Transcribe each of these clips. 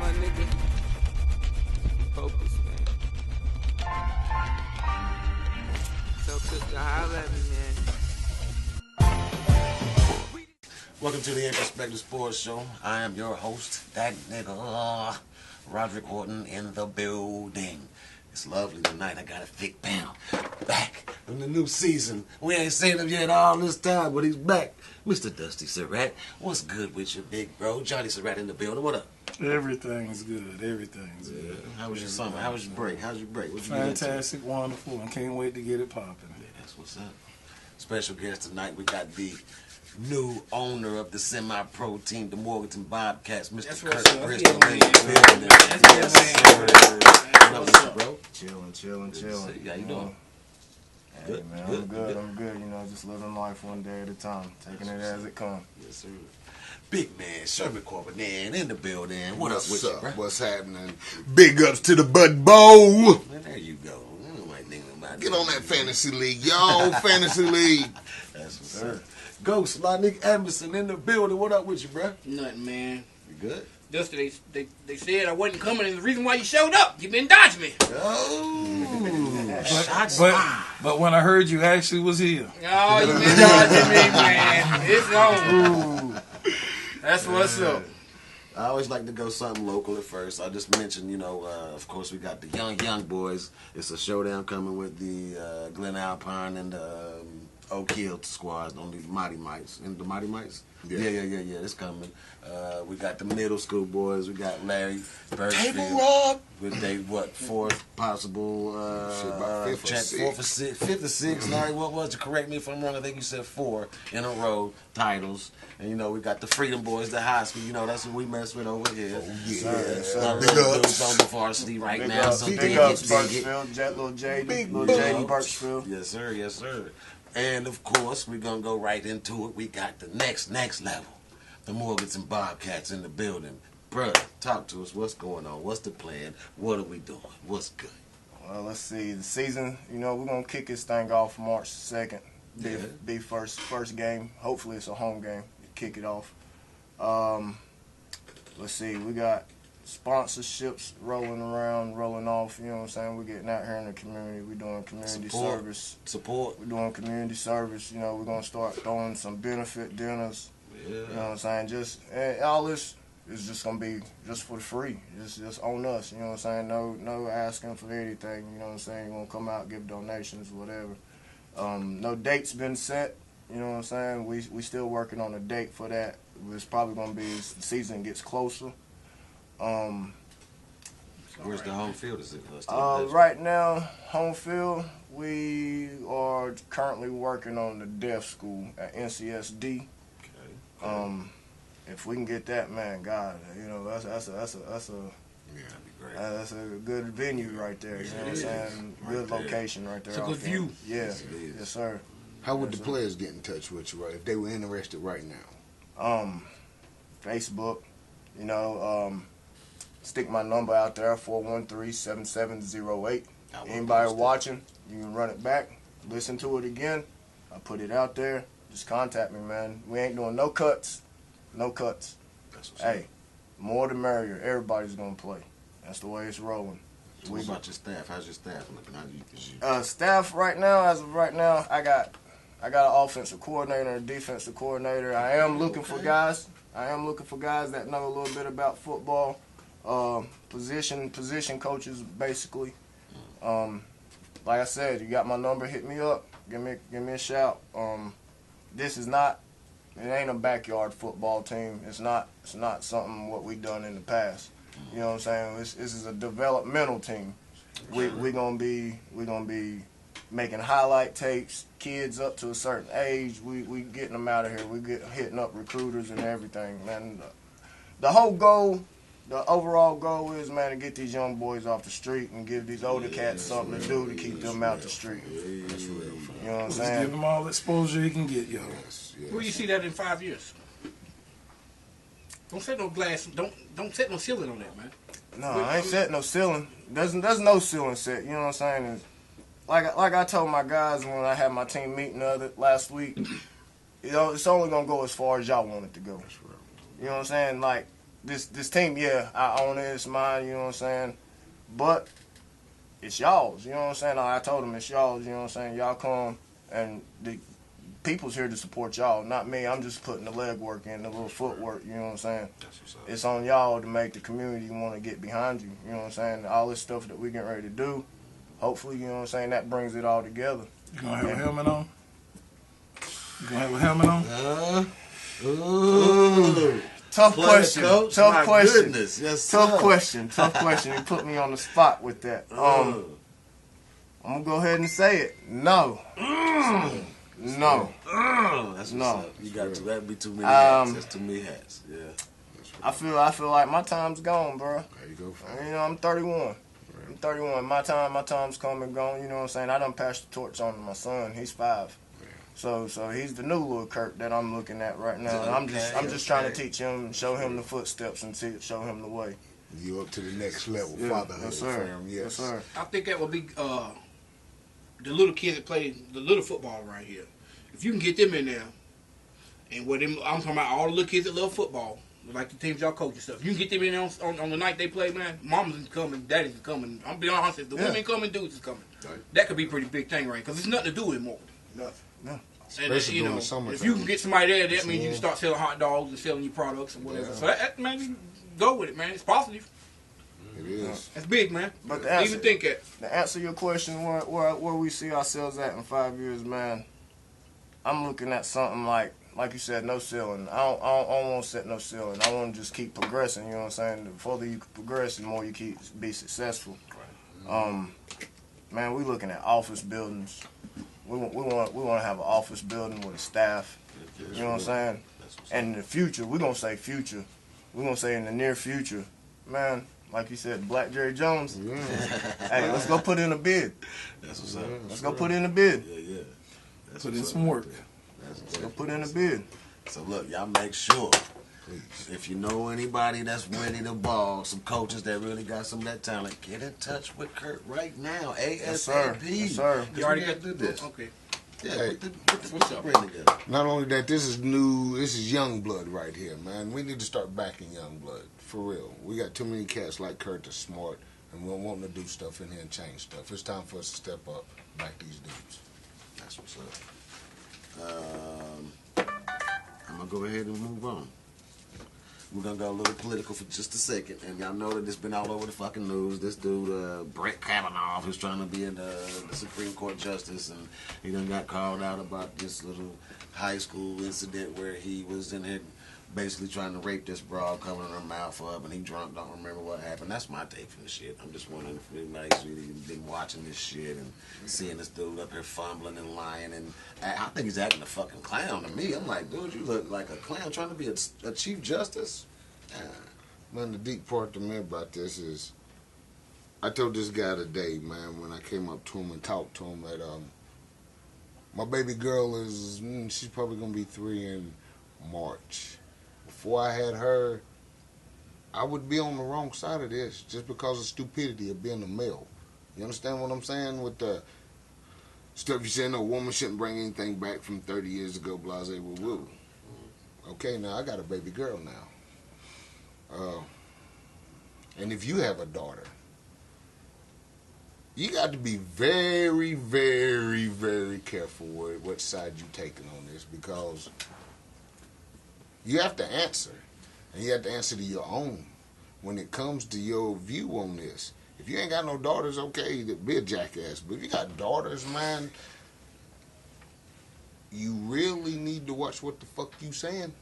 my nigga. Focus, man. So, sister, holla at me, man. Welcome to the Introspective Sports Show. I am your host, that nigga, Roderick Orton, in the building. It's lovely tonight. I got a thick pound. Back from the new season. We ain't seen him yet all this time, but he's back. Mr. Dusty Surratt, what's good with you, big bro? Johnny Surratt in the building. What up? Everything's good. Everything's good. How was your summer? How was your break? How's your break? What you Fantastic, wonderful, and can't wait to get it popping. Yeah, that's what's up. Special guest tonight. We got the new owner of the semi-pro team, the Morganton Bobcats, Mr. Kurt Bristol. What's up, bro? Chilling. How you doing? Hey, Good, man, good. I'm good. You know, just living life one day at a time, taking it as it comes. Yes, sir. Big man, Sherman Corbin in the building. What's What's up up? with you, bro? What's happening? Big ups to the Bud Bowl. Well, there you go. Get on that fantasy league, y'all. Fantasy league. That's what's up. Ghost, my nigga Emerson in the building. What up with you, bro? Nothing, man. You good? Just they said I wasn't coming, and the reason why you showed up, you been dodging me. But when I heard you actually was here. Oh, you been dodging me, man. It's over. That's what's up. I always like to go something local at first. I just mentioned, of course, we got the young boys. It's a showdown coming with the Glen Alpine and the Oak Hill squads on the Mighty Mites. And the Mighty Mites? Yeah. It's coming. We got the middle school boys. We got Larry Birchfield with they fourth possible fifth or sixth. Larry, what was it? Correct me if I'm wrong. I think you said 4 in a row titles. And we got the Freedom Boys, the high school. That's what we mess with over here. Oh, yeah. Big ups on the varsity right now. So Big ups, Birchfield, little Jaden Birchfield. Yes, sir. And of course, we're gonna go right into it. We got the next level. The Morganton Bobcats in the building. Bruh, talk to us. What's going on? What's the plan? What are we doing? What's good? Well, let's see. The season, we're going to kick this thing off March 2nd. Be first game. Hopefully it's a home game to kick it off. Let's see. We got sponsorships rolling off. You know what I'm saying? We're getting out here in the community. We're doing community service. Support. We're doing community service. We're going to start throwing some benefit dinners. Yeah. You know what I'm saying? All this is just going to be just for the free. Just on us. You know what I'm saying? No asking for anything. You know what I'm saying? You want to come out, give donations, whatever. No date's been set. You know what I'm saying? We still working on a date for that. It's probably going to be as the season gets closer. Where's the home field? Is it? Right now, home field, we are currently working on the deaf school at NCSD. Okay. If we can get that, man, God, that's a that'd be great. that's a good venue right there. You know what I'm saying? Good location right there. It's a good view. Yeah, yes, sir. How would the players get in touch with you, right? If they were interested right now? Facebook, stick my number out there, 413-7708. Anybody watching, you can run it back, listen to it again. I put it out there. Just contact me, man. We ain't doing no cuts. No cuts. Hey, more the merrier. Everybody's going to play. That's the way it's rolling. So what about your staff? How's your staff looking? Staff right now, as of right now, I got an offensive coordinator and a defensive coordinator. I am looking for guys. That know a little bit about football. Position coaches, basically. Like I said, you got my number. Hit me up. Give me a shout. It ain't a backyard football team. It's not something what we done in the past. You know what I'm saying? This is a developmental team. We're gonna be making highlight tapes. Kids up to a certain age, we getting them out of here. We hitting up recruiters and everything, man. The overall goal is, man, to get these young boys off the street and give these older cats something to do to keep them out the street. That's real. You know what I'm Just saying? give them all the exposure you can get, yo. Yes. Where you see that in 5 years? Don't set no glass. Don't set no ceiling on that, man. No, I ain't set no ceiling. There's no ceiling set. You know what I'm saying? And like I told my guys when I had my team meeting last week, it's only gonna go as far as y'all want it to go. You know what I'm saying? Like this team, yeah, I own it. It's mine. You know what I'm saying? But it's y'all's. You know what I'm saying? I told them it's y'all's. You know what I'm saying? Y'all come, and the people's here to support y'all, not me. I'm just putting the legwork in, the little footwork. You know what I'm saying? It's on y'all to make the community want to get behind you. You know what I'm saying? All this stuff that we getting ready to do. Hopefully, you know what I'm saying, that brings it all together. You gonna have a helmet on? You gonna have a helmet on? Tough question. Coach. Tough My question. Goodness. Yes, Tough sir. question. Tough question. You put me on the spot with that. I'm gonna go ahead and say it. No. No. That's No. what's up. You got to. That'd be too many hats. That's too many hats. Yeah. I feel like my time's gone, bro. There you go. You know, I'm 31. I'm 31. My time's come and gone. You know what I'm saying? I done passed the torch on to my son. He's 5. So he's the new little Kurt that I'm looking at right now. And I'm just trying to teach him and show him the footsteps and show him the way. You up to the next level, Yeah, fatherhood, yes, sir. fam. Yes, sir. I think that would be the little kids that play the little football right here. If you can get them in there, and what them, I'm talking about all the little kids that love football, like the teams y'all coach and stuff. You can get them in there on the night they play, man. Mamas is coming, daddies is coming. I'm being honest, if the women coming, dudes is coming. Right. That could be a pretty big thing, right? Because there's nothing to do anymore. Nothing. Yeah. And Especially you during know, the summertime. if you can get somebody there, that means you can start selling hot dogs and selling your products and whatever. Yeah. So that maybe go with it, man. It's positive. It is. That's big, man. But Didn't even think that. To answer your question, where we see ourselves at in 5 years, man, I'm looking at something like you said, no ceiling. I don't want to set no ceiling. I want to just keep progressing. You know what I'm saying? The further you progress, the more you be successful. Man, we looking at office buildings. We want to have an office building with a staff. You know what I'm saying? And in the future, we're gonna say future. We're gonna say in the near future, man. Like you said, Black Jerry Jones. Hey, let's go put in a bid. That's what's up. Let's go put in a bid. Yeah. That's Put in what's some up. work. Let's go put in a bid. So look, y'all make sure, if you know anybody that's ready to ball, some coaches that really got some of that talent, get in touch with Kurt right now. ASAP. Yes, sir. Yes, sir. You already got got to do this. Okay. Yeah, Hey. put the brand together. Not only that, this is new. This is young blood right here, man. We need to start backing young blood for real. We got too many cats like Kurt that's smart and we're wanting to do stuff in here and change stuff. It's time for us to step up, back these dudes. That's what's up. I'm gonna go ahead and move on. We're gonna go a little political for just a second, and y'all know that it's been all over the fucking news. This dude, Brett Kavanaugh, who's trying to be the Supreme Court justice, and he done got called out about this little high school incident where he was in here basically trying to rape this broad, covering her mouth up, and he drunk, don't remember what happened. That's my take for the shit. I'm just wondering if anybody's really been watching this shit and seeing this dude up here fumbling and lying, and I think he's acting a fucking clown to me. I'm like, dude, you look like a clown trying to be a chief justice. Man, the deep part to me about this is, I told this guy today, man, when I came up to him and talked to him that my baby girl is, she's probably going to be 3 in March. Before I had her, I would be on the wrong side of this just because of stupidity of being a male. You understand what I'm saying with the stuff you saying a woman shouldn't bring anything back from 30 years ago, blase woo woo. Okay, now I got a baby girl now. And if you have a daughter, you got to be very, very, very careful with what side you're taking on this, because you have to answer, and you have to answer to your own when it comes to your view on this. If you ain't got no daughters, okay, be a jackass. But if you got daughters, man, you really need to watch what the fuck you saying,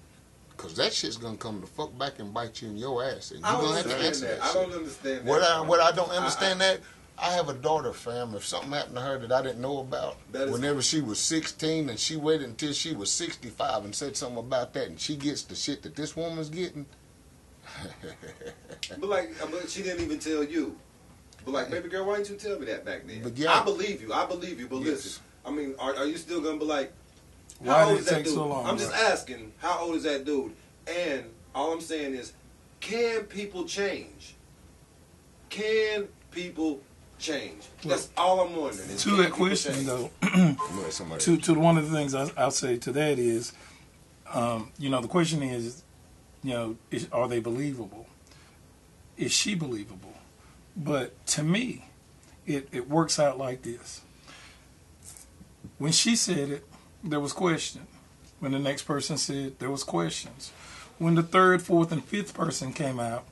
because that shit's going to come the fuck back and bite you in your ass. And you're going to have to answer that I shit. don't understand that. What I don't understand that, I have a daughter, fam. If something happened to her that I didn't know about, whenever she was 16 and she waited until she was 65 and said something about that, and she gets the shit that this woman's getting. But she didn't even tell you. But like, baby girl, why didn't you tell me that back then? But yeah. I believe you. But Yes. listen, I mean, are you still gonna be like, Why how did old it is that take dude? so long, I'm just bro? asking, how old is that dude? And all I'm saying is, can people change? Can people change? That's all I'm wondering. is, To can that people question, change? though, Somebody to one of the things I'll say to that is, the question is, are they believable? Is she believable? But to me, it works out like this. When she said it, there was question. When the next person said, there was questions. When the third, fourth, and fifth person came out,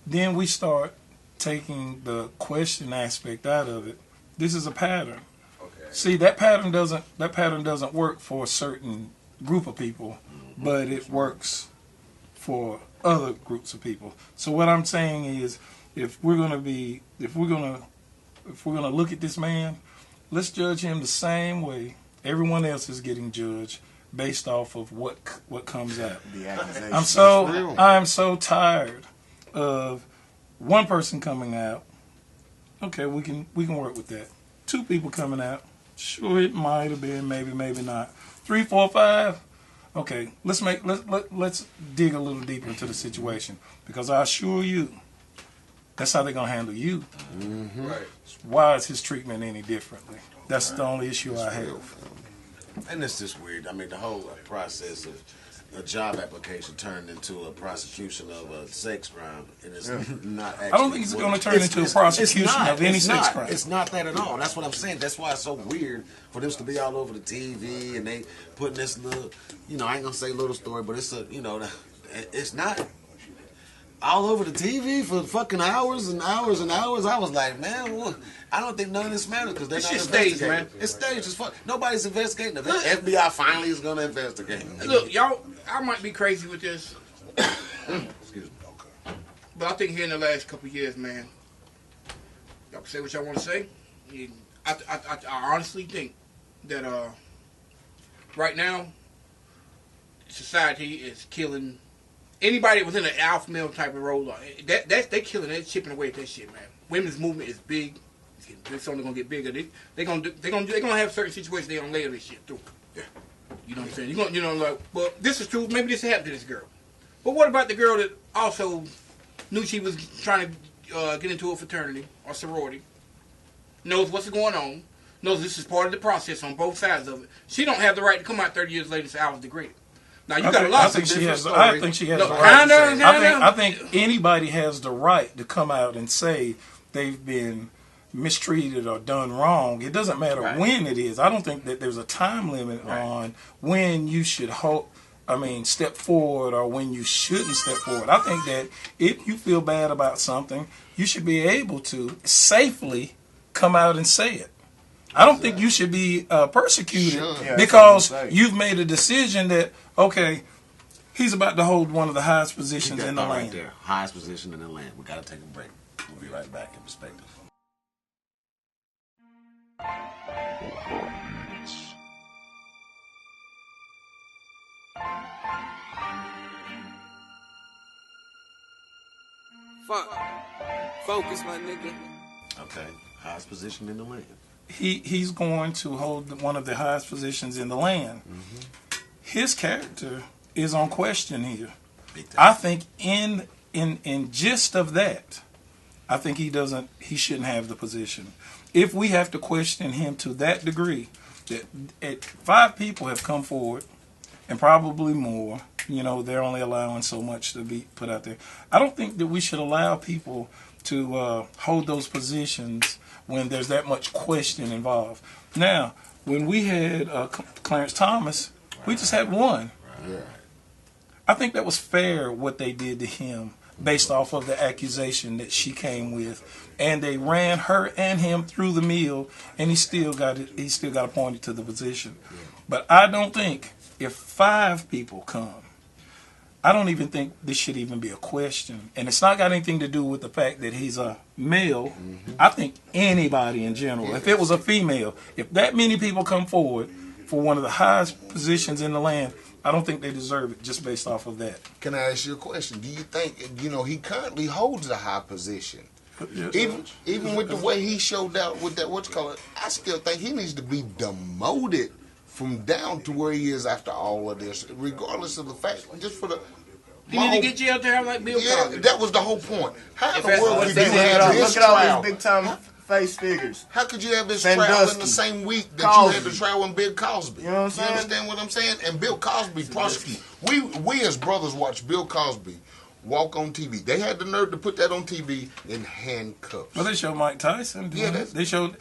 then we start taking the question aspect out of it. This is a pattern. Okay. See, that pattern doesn't work for a certain group of people, but it works for other groups of people. So what I'm saying is, if we're gonna look at this man, let's judge him the same way everyone else is getting judged based off of what comes out. The accusation. I'm so tired of one person coming out. Okay, we can work with that. Two people coming out. Sure, it might have been, maybe not. 3, 4, 5. Okay, let's dig a little deeper into the situation, because I assure you, that's how they're gonna handle you. Mm-hmm. Right. Why is his treatment any differently? That's the only issue I have. And it's just weird. I mean, the whole process of a job application turned into a prosecution of a sex crime, and it's not actually. I don't think it's going to turn into a prosecution of any sex crime. It's not that at all. That's what I'm saying. That's why it's so weird for this to be all over the TV, and they putting this little, I ain't gonna say little story, but it's it's not all over the TV for fucking hours and hours and hours. I was like, man, I don't think none of this matters because they're not staged, man. It's staged as fuck. Nobody's investigating. The FBI finally is going to investigate. Look, y'all, I might be crazy with this, Excuse me. but I think here in the last couple of years, man, y'all can say what y'all want to say. I honestly think that right now, society is killing anybody within an alpha male type of role. They killing it, chipping away at that shit, man. Women's movement is big. It's only gonna get bigger. They're gonna have certain situations they gonna layer this shit through. Yeah. You know what I'm saying? Well, this is true. Maybe this happened to this girl. But what about the girl that also knew she was trying to get into a fraternity or sorority, knows what's going on, knows this is part of the process on both sides of it. She don't have the right to come out 30 years later and say I was degraded. Now you got a lot of different stories. I think she has the right. I think anybody has the right to come out and say they've been mistreated or done wrong. It doesn't matter when it is. I don't think that there's a time limit on when you should step forward or when you shouldn't step forward. I think that if you feel bad about something, you should be able to safely come out and say it. I don't think you should be persecuted because you've made a decision that, okay, he's about to hold one of the highest positions in the land. Right there. Highest position in the land. We got to take a break. We'll be right back in perspective. Focus, my nigga. Okay. Highest position in the land. He's going to hold one of the highest positions in the land. Mm-hmm. His character is on question here. I think in gist of that, I think he shouldn't have the position. If we have to question him to that degree, that 5 people have come forward, and probably more, they're only allowing so much to be put out there. I don't think that we should allow people to hold those positions when there's that much question involved. Now, when we had Clarence Thomas, we just had one. Right. I think that was fair what they did to him based off of the accusation that she came with, and they ran her and him through the mill, and he still got appointed to the position. Yeah. But I don't think if 5 people come, I don't even think this should even be a question. And it's not got anything to do with the fact that he's a male. Mm-hmm. I think anybody in general, if it was a female, if that many people come forward for one of the highest positions in the land, I don't think they deserve it just based off of that. Can I ask you a question? Do you think, he currently holds a high position? Yes. Even with the way he showed out with that, I still think he needs to be demoted from down to where he is after all of this, regardless of the fact, just for the... He need to get jail time like Bill Cosby. That was the whole point. How in the world did you look at all these big time face figures. How could you have this Sandusky, travel in the same week that Cosby. you had to travel in Bill Cosby? You know what I'm saying? You understand what I'm saying? And Bill Cosby prosecuted. We as brothers watched Bill Cosby walk on TV. They had the nerve to put that on TV in handcuffs. Well, they showed Mike Tyson. Yeah, they showed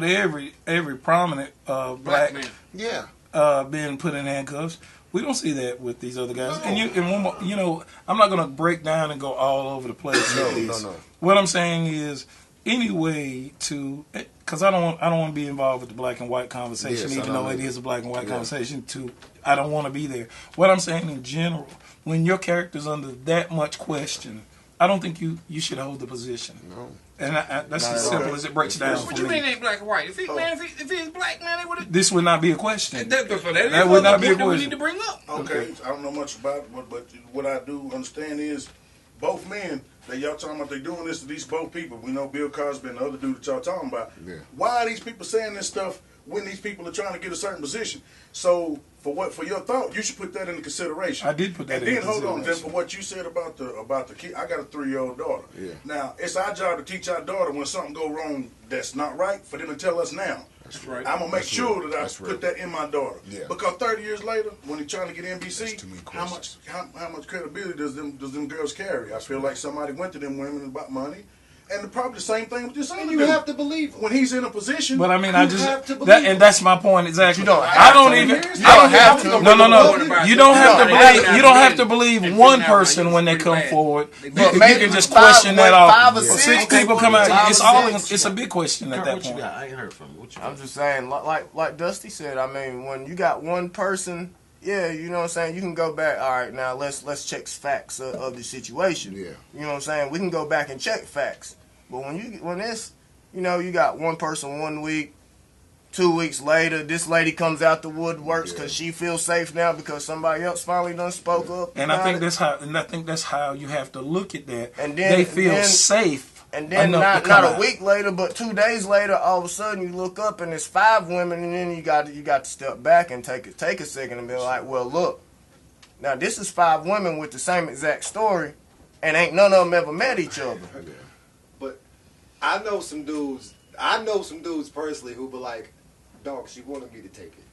every prominent black man. Yeah. being put in handcuffs. We don't see that with these other guys. No. And one more, I'm not going to break down and go all over the place. No, with this. no. What I'm saying is, any way to, because I don't want to be involved with the black and white conversation, Yes, I even though know. it is a black and white Yeah. conversation. I don't want to be there. What I'm saying in general, when your character's under that much question, I don't think you should hold the position. No. And that's as simple as it breaks down What for you me. mean ain't black and white? If he's black, man, they would have. This would not be a question. That would not be a point that we question. need to bring up. Okay, I don't know much about it, but what I do understand is both men that y'all talking about, they doing this to these both people. We know Bill Cosby and the other dude that y'all talking about. Yeah. Why are these people saying this stuff when these people are trying to get a certain position? So for your thought, you should put that into consideration. I did put that and into then hold on, then consideration. for what you said about the kid, I got a 3-year-old daughter. Yeah. Now it's our job to teach our daughter when something go wrong that's not right for them to tell us now. That's right. I'm gonna make That's sure real. that I That's put real. that in my daughter. Yeah. Because 30 years later, when he's trying to get That's NBC, too many how much credibility does them girls carry? I feel like somebody went to them women about money, and probably the same thing with this other And you dude. have to believe him. When he's in a position, But I mean, you I just have to believe that, him. and that's my point exactly. You don't I have don't to. even. You I don't don't have have to. to. No. You don't have to believe. You don't have to believe And one now, person like, when they it's come pretty bad. forward. They- You But can maybe just five- question that what, off. 5 or Well, 6? 6 people come out. 5 It's or all. 6. It's a big question at Kurt, that what you point. got? I ain't heard from you. What you I'm got? just saying, like Dusty said, I mean, when you got one person, yeah, you know what I'm saying, you can go back, all right, now let's check facts of the situation. Yeah. You know what I'm saying? We can go back and check facts. But when it's, you know, you got one person 1 week, 2 weeks later, this lady comes out the woodworks because she feels safe now because somebody else finally done spoke up. And I about think it. that's how you have to look at that. And then- they feel then- safe. And then enough not to come a out. week later, but 2 days later, all of a sudden you look up and it's 5 women, and then you got to step back and take a second and be like, well, look, now this is 5 women with the same exact story, and ain't none of them ever met each other. But I know some dudes personally who be like, dog, she wanted me to take it.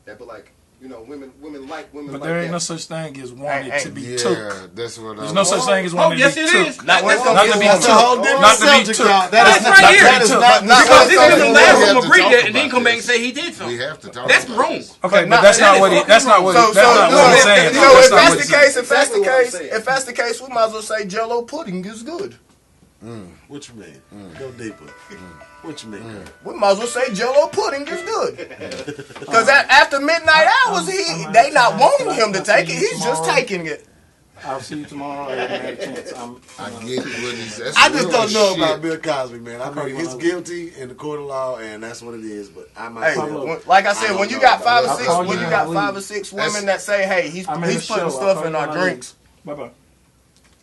That be like, you know, women like women But like there ain't that. no such thing as wanted Ain't- to be Yeah, took. that's what There's I'm no such thing as wanted yes, to be it took. is. Not when it Not comes to to be women. took. Not to be subject, took. y'all. That's Not right to here. be took. Not- not- Because this not- is the not- last we one have to agreed talk that and then about come back and this. say he did We something. have to talk That's about wrong. this. Okay, but Not- that's not that what is he. That's not what. So, That's not what he's saying. so That's if not that's what the he's saying. case, Exactly what I'm saying. if that's the case, we might as well say Jello pudding is good. What you mean? Go deeper. What you mean, Kurt? We might as well say Jello pudding is good. Because after midnight hours, they not wanting him to take it. He's just taking it. I'll see you tomorrow. I haven't had a chance. I get what he's. That's I just real don't know shit. about Bill Cosby, man. I know Okay, he's well, guilty in the court of law, and that's what it is. But I might. Hey, Pablo. like I said, when you got five or I'll six, call you when you when got I 5 or leave. 6 women that say, "Hey, he's I'm in putting the show. I'll stuff call in you our when I drinks." Bye bye.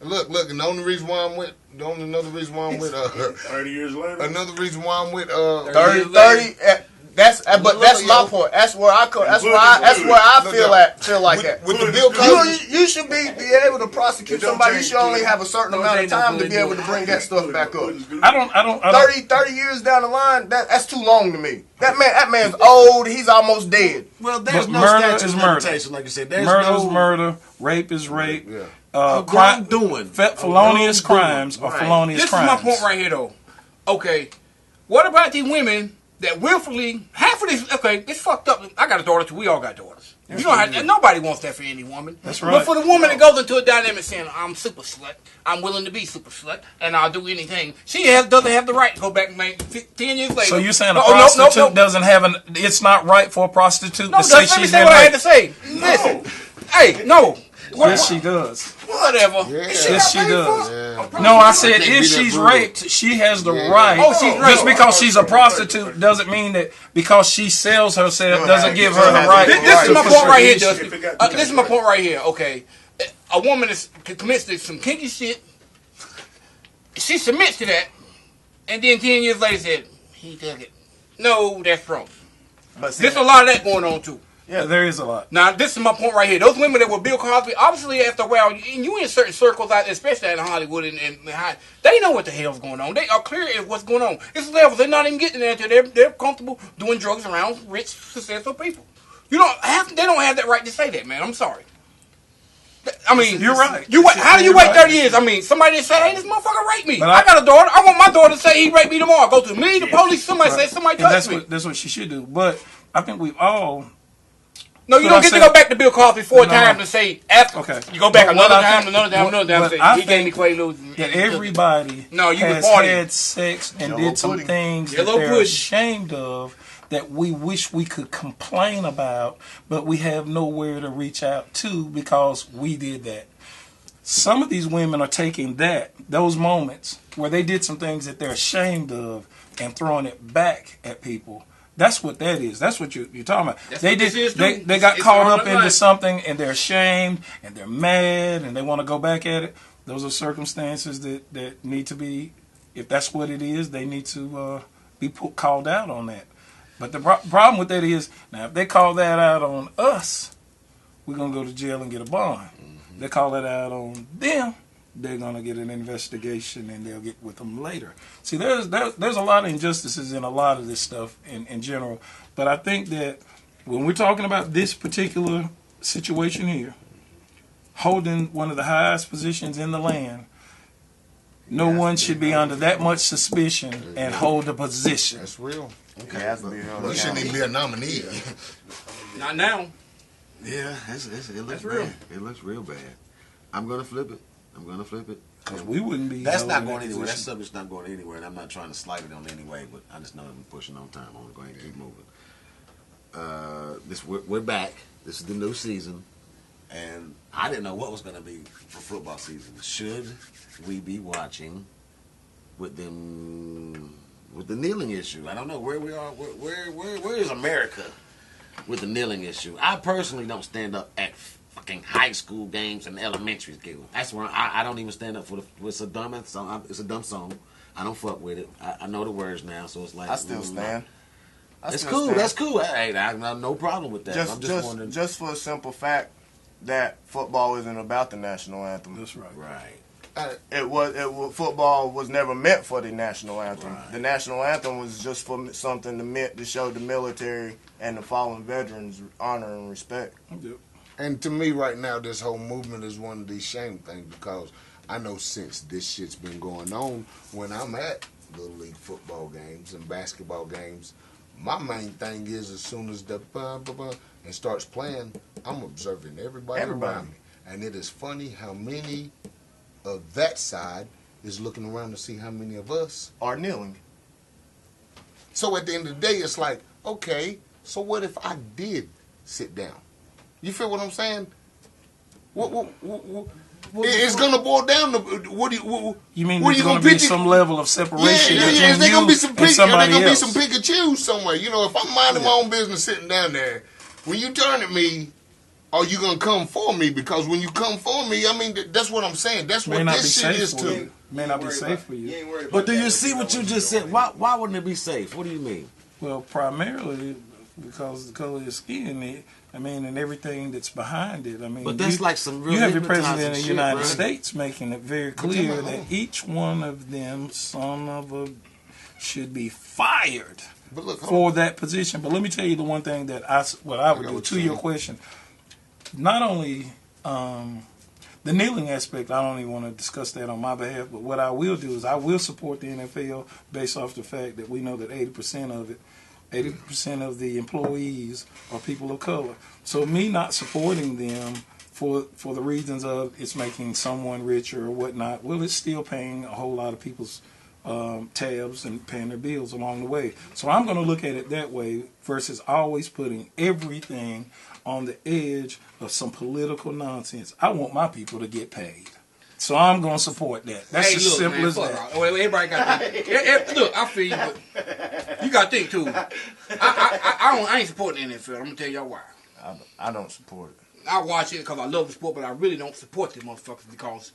Look, and the only reason why I'm with, another reason why I'm with, 30 years later. another reason why I'm with, 30. But that's my point. That's where I come. That's where I feel like that. with the Bill Cosby. You should be able to prosecute somebody. You should only have a certain amount of time to be able to bring that stuff back up. I don't. 30 years down the line, that's too long to me. That man's old. He's almost dead. Well, there's But no murder statute is of murder. limitation, like you said. There's Murder no is murder. Rape is rape. Yeah. wrongdoing. Felonious Wrongdoing. crimes are Right. felonious This crimes. is my point right here, though. Okay, what about these women that willfully, half of this, okay, it's fucked up. I got a daughter too. We all got daughters. You don't have, nobody wants that for any woman. That's But right. for the woman that goes into a dynamic saying, I'm super slut, I'm willing to be super slut, and I'll do anything, doesn't have the right to go back and make 10 years later. So you're saying a No, prostitute doesn't have an? It's not right for a prostitute No, to say let me she's say been what I had to raped. say. Listen. Hey, no. Yes, she does. Whatever. Yeah. Yes, she does. Yeah. No, I said can't be if that she's brutal. raped, she has the Yeah. right. Oh, she's Just raped. because she's a prostitute doesn't mean that because she sells herself doesn't give her the right. This is my to point right here, pursue- Dustin. This is my point right here. Okay, a woman commits to some kinky shit. She submits to that, and then 10 years later said, "He took it." No, that's wrong. But see, There's a lot of that going on too. Yeah, there is a lot. Now, this is my point right here. Those women that were Bill Cosby, obviously after a while, and you in certain circles, out, especially out in Hollywood and they know what the hell's going on. They are clear of what's going on. It's levels. They're not even getting there until they're comfortable doing drugs around rich, successful people. They don't have that right to say that, man. I'm sorry. I mean, you're right. How do you wait 30 years? I mean, somebody say, "Hey, this motherfucker raped me." I got a daughter. I want my daughter to say he raped me tomorrow. Go to me, the police. Somebody say somebody touched me. That's what she should do. But I think we've all. No, you don't get to go back to Bill Cosby four times and say after. Okay. You go back another time. Say, he gave me Quaaludes. That everybody has had sex and did some things that they're ashamed of, that we wish we could complain about, but we have nowhere to reach out to because we did that. Some of these women are taking those moments where they did some things that they're ashamed of and throwing it back at people. That's what that is. That's what you're talking about. They got caught up into something and they're ashamed and they're mad and they want to go back at it. Those are circumstances that need to be, if that's what it is, they need to be called out on that. But the problem with that is, now if they call that out on us, we're going to go to jail and get a bond. Mm-hmm. They call it out on them, they're going to get an investigation and they'll get with them later. See, there's a lot of injustices in a lot of this stuff in general. But I think that when we're talking about this particular situation here, holding one of the highest positions in the land, no one should be under that much suspicion and hold a position. That's real. Okay. You shouldn't even be a nominee. Not now. Yeah, it looks real. It looks real bad. I'm gonna flip it. Because we wouldn't be. That's not going anywhere. That subject's not going anywhere, and I'm not trying to slight it on any way, but I just know I'm pushing on time. I want to go ahead and keep moving. We're back. This is the new season, and I didn't know what was going to be for football season. Should we be watching with the kneeling issue? I don't know where we are. Where is America with the kneeling issue? I personally don't stand up at fucking high school games and elementary school. That's where I don't even stand up for it's a dumb song. It's a dumb song. I don't fuck with it. I know the words now, so it's like I still stand. It's cool. Stand. That's cool. Hey, I have no problem with that. I'm just wondering. Just for a simple fact that football isn't about the national anthem. That's right. Right. Football was never meant for the national anthem. Right. The national anthem was just for something to show the military and the fallen veterans honor and respect. Yep. And to me right now, this whole movement is one of these shame things, because I know since this shit's been going on, when I'm at Little League football games and basketball games, my main thing is as soon as the and starts playing, I'm observing everybody around me. And it is funny how many of that side is looking around to see how many of us are kneeling. So at the end of the day, it's like, okay, so what if I did sit down? You feel what I'm saying? It's gonna boil down to you mean there's gonna be some level of separation? Yeah. Is there gonna be some pick and choose somewhere? You know, if I'm minding my own business, sitting down there, when you turn at me, are you gonna come for me? Because when you come for me, I mean, that's what I'm saying. That's what this shit is to me. May not be safe for you. But do you see what you just said? Why wouldn't it be safe? What do you mean? Well, primarily because the color of your skin. I mean, and everything that's behind it. I mean, but that's like some real. You have the president of the United States making it very clear that each one of them, should be fired for that position. But let me tell you the one thing that what I would do to your question. Not only the kneeling aspect, I don't even want to discuss that on my behalf. But what I will do is I will support the NFL based off the fact that we know that 80% of the employees are people of color. So me not supporting them for the reasons of it's making someone richer or whatnot, well, it's still paying a whole lot of people's tabs and paying their bills along the way. So I'm going to look at it that way versus always putting everything on the edge of some political nonsense. I want my people to get paid. So I'm going to support that. That's as simple as that. Everybody got to think. Look, I feel you, but you got to think, too. I ain't supporting the NFL. I'm going to tell y'all why. I don't support it. I watch it because I love the sport, but I really don't support these motherfuckers because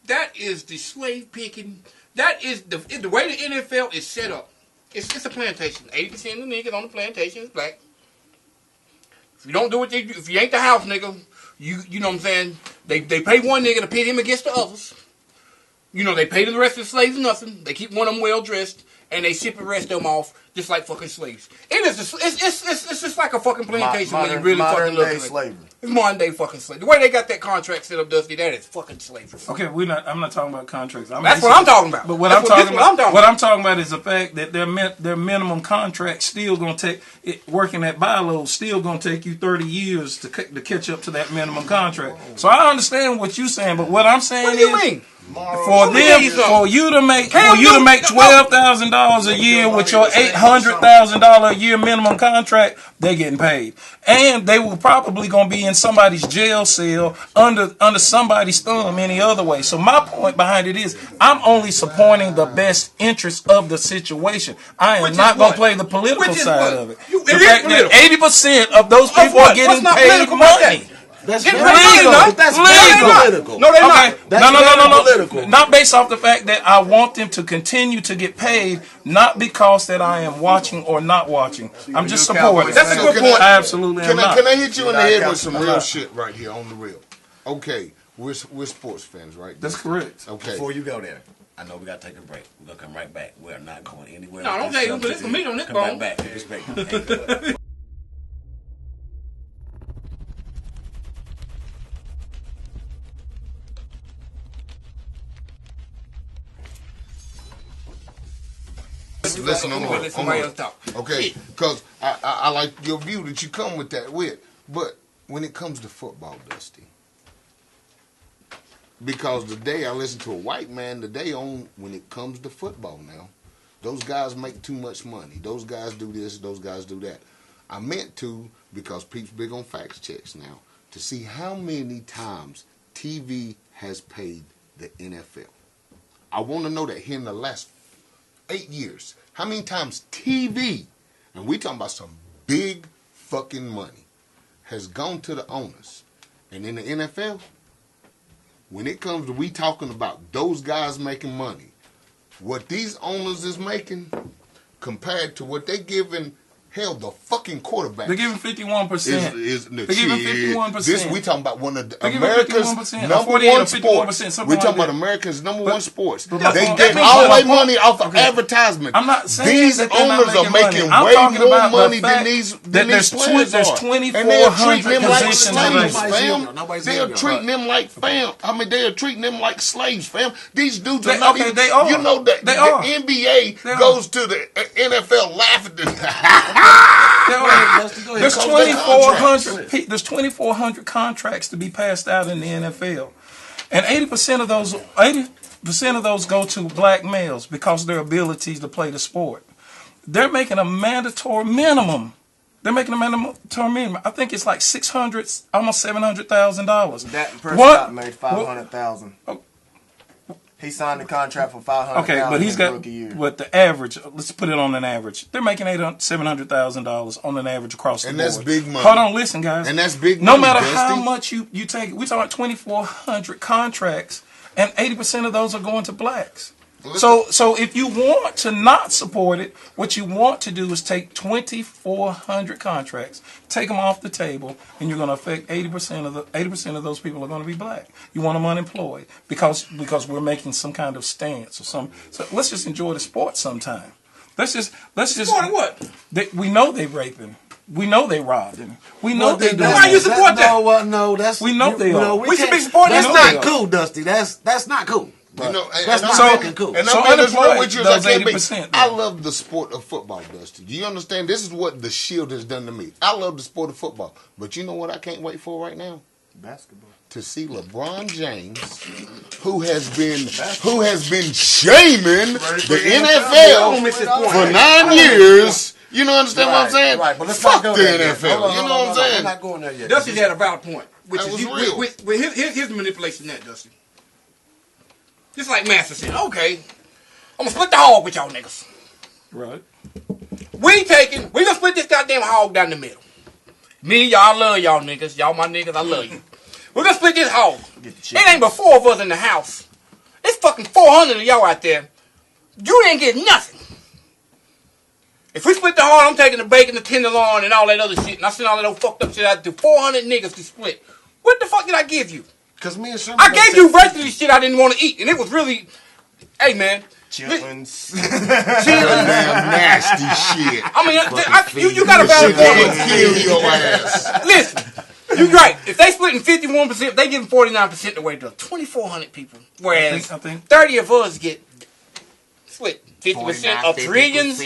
that is the slave picking. That is the way the NFL is set up. It's a plantation. 80% of the niggas on the plantation is black. If you don't do what if you ain't the house nigga, you know what I'm saying? They pay one nigga to pit him against the others. You know, they pay the rest of the slaves nothing. They keep one of them well dressed, and they ship the rest of them off just like fucking slaves. It is it's just like a fucking plantation when you really fucking look at it. Slavery. It's modern day fucking slavery. The way they got that contract set up, Dusty, that is fucking slavery. Okay, I'm not talking about contracts. That's what I'm talking about. But what I'm talking about is the fact that their minimum contract still gonna take working at Bilo still gonna take you 30 years to catch up to that minimum contract. So I understand what you're saying, but what I'm saying what do you mean? For you to make $12,000 a year with your $800,000 a year minimum contract, they're getting paid, and they will probably gonna be in somebody's jail cell under somebody's thumb any other way. So my point behind it is, I'm only supporting the best interest of the situation. I am not gonna play the political side of it. The fact that 80% of those people are getting paid money. That's legal. That's political. No, they're not. No. Political. Not based off the fact that I want them to continue to get paid, not because that I am watching or not watching. I'm just supporting. That's a good point. I absolutely am not. Can I hit you in the head with some real shit right here on the real? Okay, we're sports fans, right? That's correct. Okay. Before you go there, I know we got to take a break. We're going to come right back. We're not going anywhere. No, don't take it. It's me on this bone. Come right back. Respect. Listen, okay, because I like your view that you come with that with, but when it comes to football, Dusty, because today I listened to a white man today on when it comes to football now, those guys make too much money. Those guys do this, those guys do that. I meant to, because Pete's big on facts checks now, to see how many times TV has paid the NFL. I want to know that here in the last 8 years, how many times TV, and we talking about some big fucking money, has gone to the owners. And in the NFL, when it comes to we talking about those guys making money, what these owners is making compared to what they giving, hell, the fucking quarterback. They're giving 51%. They're giving 51%. This we talking about one of the America's number one sports. We talking about America's number one sports. They get all their money off of advertisement. I'm not saying these owners are making way more money than these players are. There's 2,400 positions available. They're treating them like fam. I mean, they're treating them like slaves, fam. These dudes are not even. You know that the NBA goes to the NFL laughing. There's 2,400. There's 2,400 contracts to be passed out in the NFL, and 80% of those go to black males because of their abilities to play the sport. They're making a mandatory minimum. I think it's like $600, almost $700,000. That Prescott made $500,000. He signed the contract for $500,000. Okay, but he's got what the average. Let's put it on an average. They're making $700,000 on an average across the board. And that's big money. Hold on, listen, guys. And that's big money. No matter how much you take, we're talking about 2,400 contracts, and 80% of those are going to blacks. So if you want to not support it, what you want to do is take 2,400 contracts, take them off the table, and you're going to affect 80% of those people are going to be black. You want them unemployed because we're making some kind of stance or some. So let's just enjoy the sport sometime. Let's just. Sport what? We know they raping. We know they robbing. We know they doing. Why you support that? No, that's. We know they are. We should be supporting. That's not cool, Dusty. That's not cool. You know, that's not fucking cool. And I'm in this room with you as I can be. 80%, I love the sport of football, Dusty. Do you understand? This is what the Shield has done to me. I love the sport of football. But you know what I can't wait for right now? Basketball. To see LeBron James, who has been shaming the NFL for 9 years. You know, understand what I'm saying? Right, but let's fuck not the go NFL. There. You know what I'm saying? I'm not going there yet. Dusty had a valid point. Which that is was real. Here's the manipulation that, Dusty. Just like Master said, okay, I'm gonna split the hog with y'all niggas. Right. We gonna split this goddamn hog down the middle. Me, y'all, love y'all niggas. Y'all my niggas, I love you. We're gonna split this hog. It ain't but 4 of us in the house. It's fucking 400 of y'all out there. You didn't get nothing. If we split the heart, I'm taking the bacon, the tenderloin, and all that other shit, and I send all that old fucked up shit out to 400 niggas to split. What the fuck did I give you? Because me and Sherman, I gave you virtually shit I didn't want to eat, and it was really, hey man. Chitlins. Damn nasty shit. I mean, you got a valid point. Kill your ass. Listen, you're right. If they splitting 51%, they giving 49% away to 2,400 people. Whereas I think 30 of us get split 50% of trillions.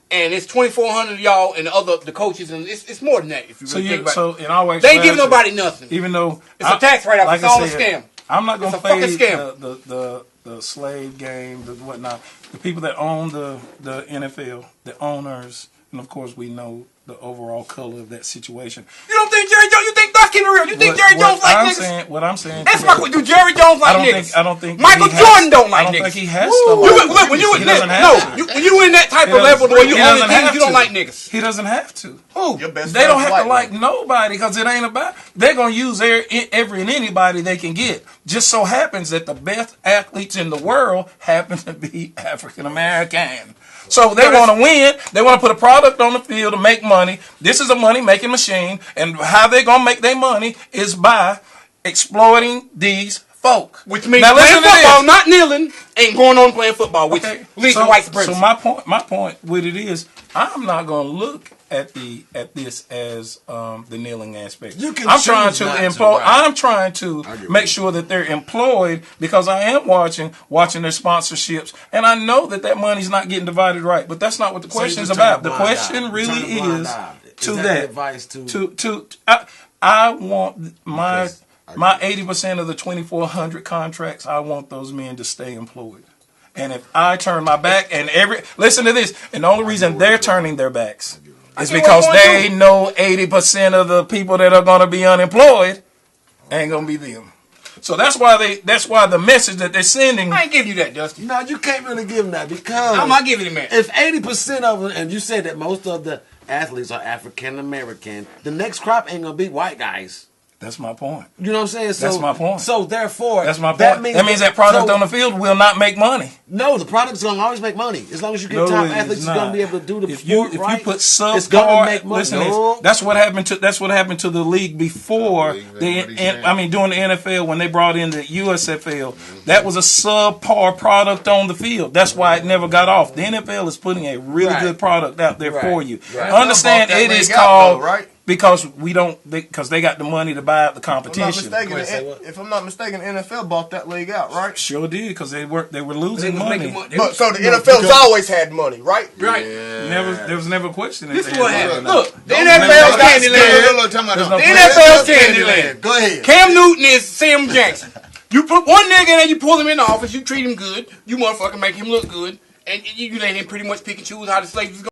And it's 2,400 of y'all and the coaches, and it's more than that if you really think about it. So in our way, they ain't giving nobody nothing. Even though it's a tax write-off, like it's all a scam. I'm not gonna It's a fucking fade scam. the slave game, the whatnot. The people that own the NFL, the owners, and of course we know the overall color of that situation. You don't think Jerry Jones? You think that's keeping real? You think Jerry Jones like niggas? What I'm saying. That's my question. Do Jerry Jones like niggas? I don't think Michael Jordan don't like niggas. I don't think he has to. Look, when you in that type of level where you own teams, you don't like niggas. He doesn't have to. Who? They don't have to like nobody because it ain't about. They're gonna use every and anybody they can get. Just so happens that the best athletes in the world happen to be African American. So they want to win. They want to put a product on the field to make money. This is a money-making machine. And how they're going to make their money is by exploiting these folk. Which means now, playing football, not kneeling, ain't going on playing football, which leads to white supremacy. So my point with it is, I'm not going to look at this as the kneeling aspect. I'm trying to employ. I'm trying to make sure that they're employed because I am watching their sponsorships, and I know that money's not getting divided right. But that's not what the question is about. The question really is to that. Advice to I want my 80% of the 2,400 contracts. I want those men to stay employed. And if I turn my back, listen to this, and the only reason they're turning their backs is because they know 80% of the people that are going to be unemployed ain't going to be them. So that's why the message that they're sending. I ain't giving you that, Dusty. No, you can't really give them that because I'm not giving him that. If 80% of them, and you said that most of the athletes are African American, the next crop ain't going to be white guys. That's my point. You know what I'm saying? So, that's my point. So therefore, that's my point. That means that product on the field will not make money. No, the product's gonna always make money as long as you get top athletes. You're gonna be able to do the sport right. If you put subpar, it's gonna make money. Listen, that's what happened to the league before during the NFL when they brought in the USFL. That was a subpar product on the field. That's why it never got off. The NFL is putting a really good product out there for you. Understand it is called because they got the money to buy out the competition. If I'm not mistaken, the NFL bought that league out, right? Sure did, because they were losing money. But so the NFL's always had money, right? Right. There was never a question. This is what happened. Look, the NFL's Candyland. The NFL's Candyland. Go ahead. Cam Newton is Sam Jackson. You put one nigga in there, you pull him in the office, you treat him good, you motherfucker make him look good, and you let him pretty much pick and choose how the slaves go.